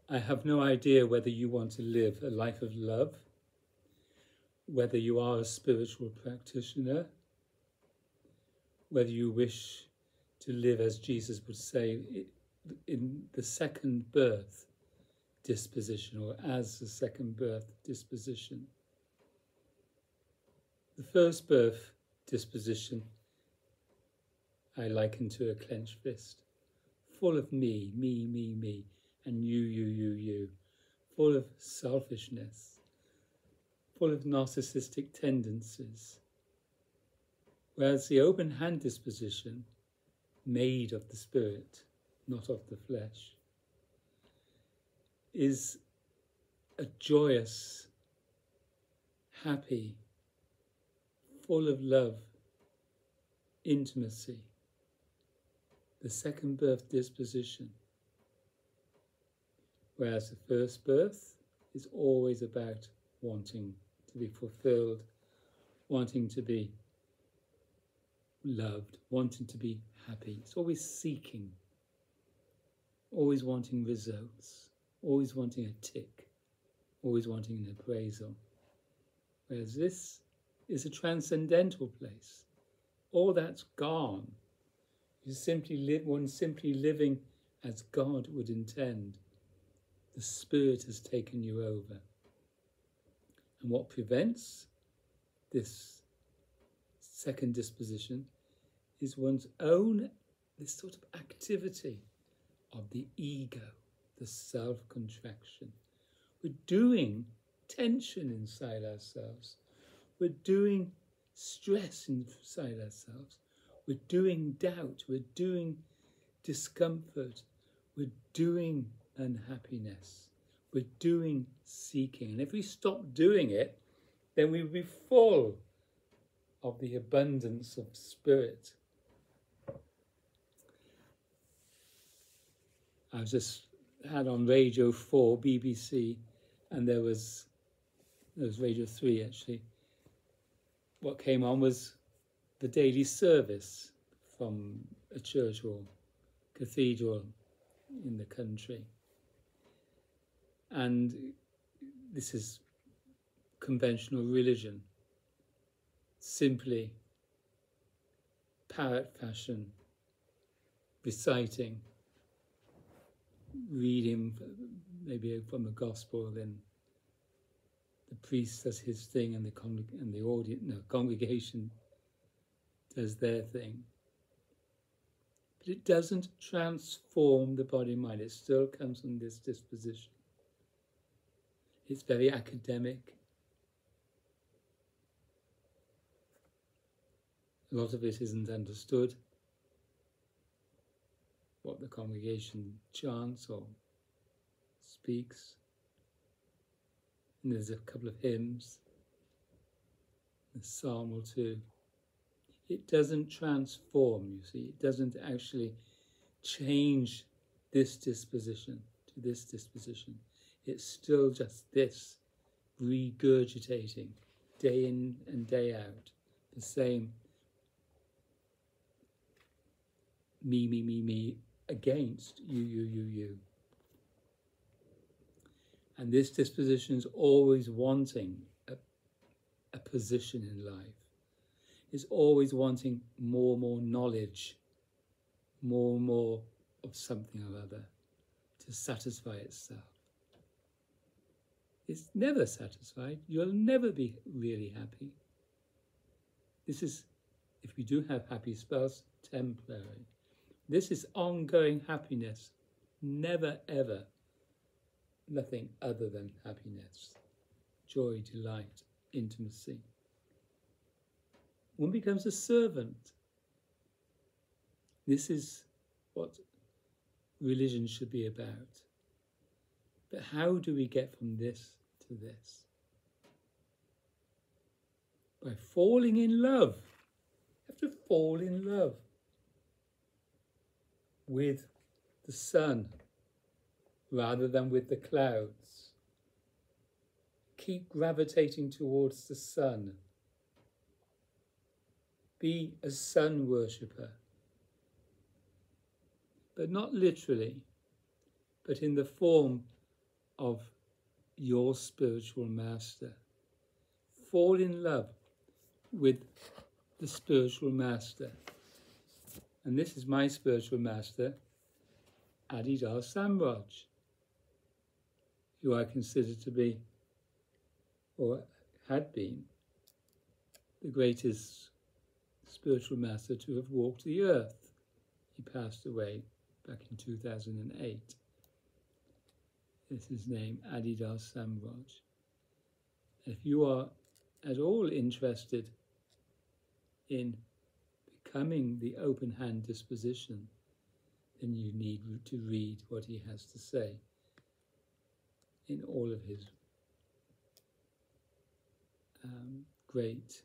I have no idea whether you want to live a life of love, whether you are a spiritual practitioner, whether you wish to live, as Jesus would say, in the second birth disposition, or as the second birth disposition. The first birth disposition I liken to a clenched fist, full of me, and you, full of selfishness, full of narcissistic tendencies. Whereas the open hand disposition, made of the spirit, not of the flesh, is a joyous, happy, full of love, intimacy, the second birth disposition. Whereas the first birth is always about wanting to be fulfilled, wanting to be loved, wanting to be happy. It's always seeking, always wanting results, always wanting a tick, always wanting an appraisal. Whereas this is a transcendental place. All that's gone. One's simply living as God would intend. The Spirit has taken you over. And what prevents this second disposition is one's own, this sort of activity of the ego, the self-contraction. We're doing tension inside ourselves. We're doing stress inside ourselves. We're doing doubt. We're doing discomfort. We're doing unhappiness. We're doing seeking. And if we stop doing it, then we will be full of the abundance of spirit. I just had on Radio 4, BBC, and there was Radio 3 actually. What came on was the daily service from a church or cathedral in the country. And this is conventional religion, simply parrot fashion, reciting, reading maybe from a gospel, then the priest does his thing and the congregation does their thing. But it doesn't transform the body and mind. It still comes from this disposition. It's very academic. A lot of it isn't understood. What the congregation chants or speaks. And there's a couple of hymns, a psalm or two. It doesn't transform, you see. It doesn't actually change this disposition to this disposition. It's still just this, regurgitating day in and day out, the same me, against you. And this disposition is always wanting a position in life. It's always wanting more knowledge, more of something or other to satisfy itself. It's never satisfied. You'll never be really happy. This is, if we do have happy spells, temporary. This is ongoing happiness, never ever nothing other than happiness, joy, delight, intimacy. One becomes a servant. This is what religion should be about. But how do we get from this to this? By falling in love. You have to fall in love with the sun rather than with the clouds. Keep gravitating towards the sun. Be a sun worshipper, but not literally, but in the form of your spiritual master. Fall in love with the spiritual master. And this is my spiritual master, Adidar Samraj, who I consider to be, or had been, the greatest spiritual master to have walked the earth. He passed away back in 2008. This is his name, Adidar Samraj. If you are at all interested in becoming the open hand disposition, then you need to read what he has to say in all of his great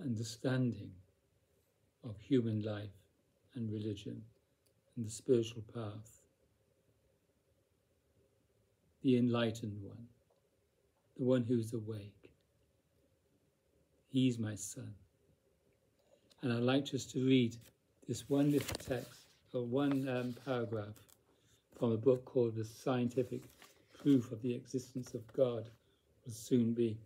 understanding of human life and religion and the spiritual path. The enlightened one, the one who's awake. He's my son. And I'd like just to read this one little text, or one paragraph from a book called The Scientific Proof of the Existence of God, will soon be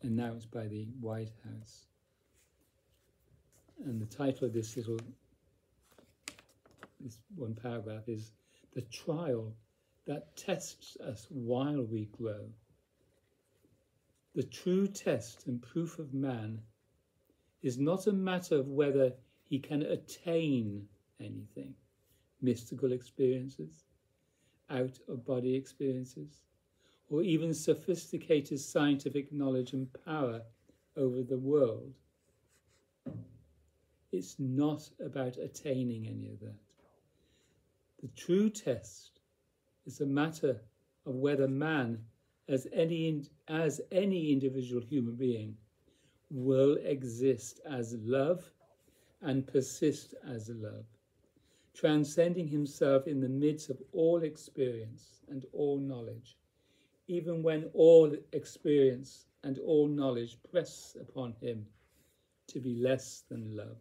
announced by the White House. And the title of this one paragraph is "The Trial That Tests Us While We Grow." The true test and proof of man is not a matter of whether he can attain anything, mystical experiences, out-of-body experiences, or even sophisticated scientific knowledge and power over the world. It's not about attaining any of that. The true test is a matter of whether man, as any individual human being, will exist as love and persist as love, transcending himself in the midst of all experience and all knowledge, even when all experience and all knowledge press upon him to be less than love.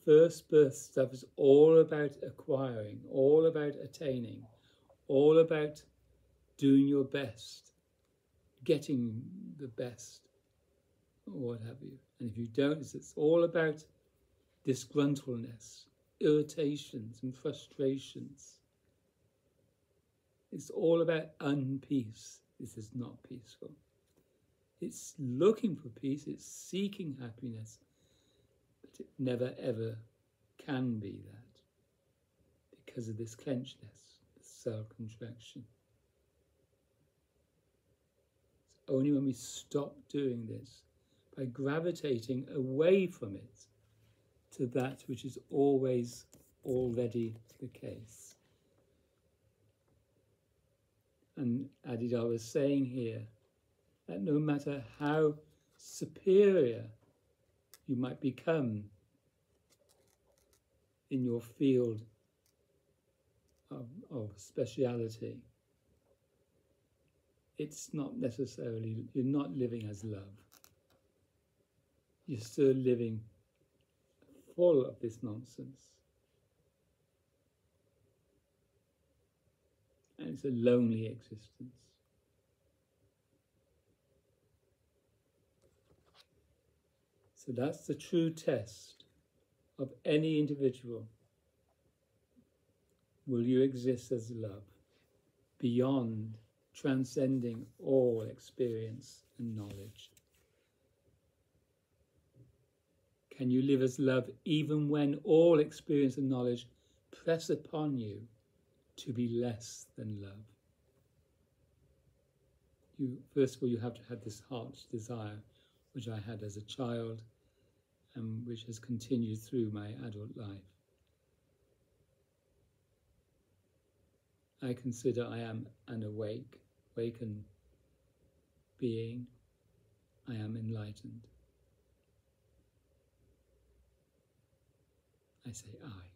First birth stuff is all about acquiring, all about attaining, all about doing your best, getting the best, or what have you. And if you don't, it's all about disgruntledness, irritations and frustrations. It's all about unpeace. This is not peaceful. It's looking for peace, it's seeking happiness, but it never ever can be that because of this clenchedness, this self-contraction. It's only when we stop doing this, by gravitating away from it to that which is always already the case. And Adidar was saying here that no matter how superior you might become in your field of speciality, it's not necessarily, you're not living as love. You're still living full of this nonsense. And it's a lonely existence. So that's the true test of any individual. Will you exist as love, beyond, transcending all experience and knowledge? Can you live as love even when all experience and knowledge press upon you to be less than love? First of all, you have to have this heart's desire, which I had as a child and which has continued through my adult life. I consider I am an awakened being. I am enlightened. I say I.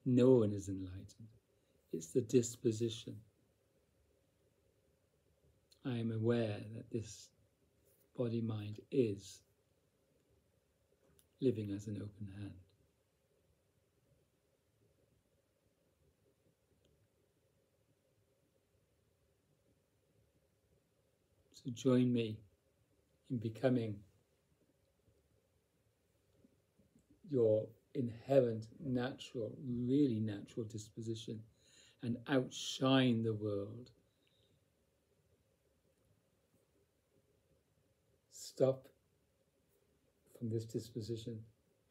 No one is enlightened. It's the disposition. I am aware that this body-mind is living as an open hand. So join me in becoming your inherent, natural, really natural disposition and outshine the world. Stop from this disposition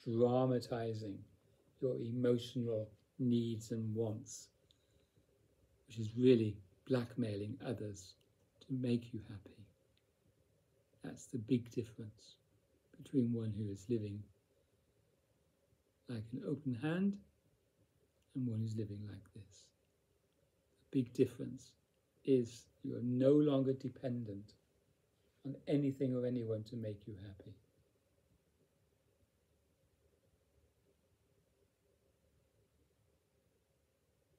dramatizing your emotional needs and wants, which is really blackmailing others to make you happy. That's the big difference between one who is living like an open hand and one who's living like this. The big difference is you are no longer dependent on anything or anyone to make you happy.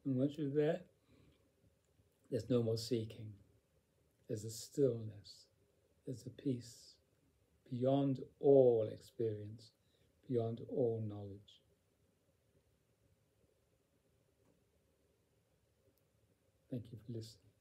And once you're there, there's no more seeking. There's a stillness. There's a peace beyond all experience, beyond all knowledge. Thank you for listening.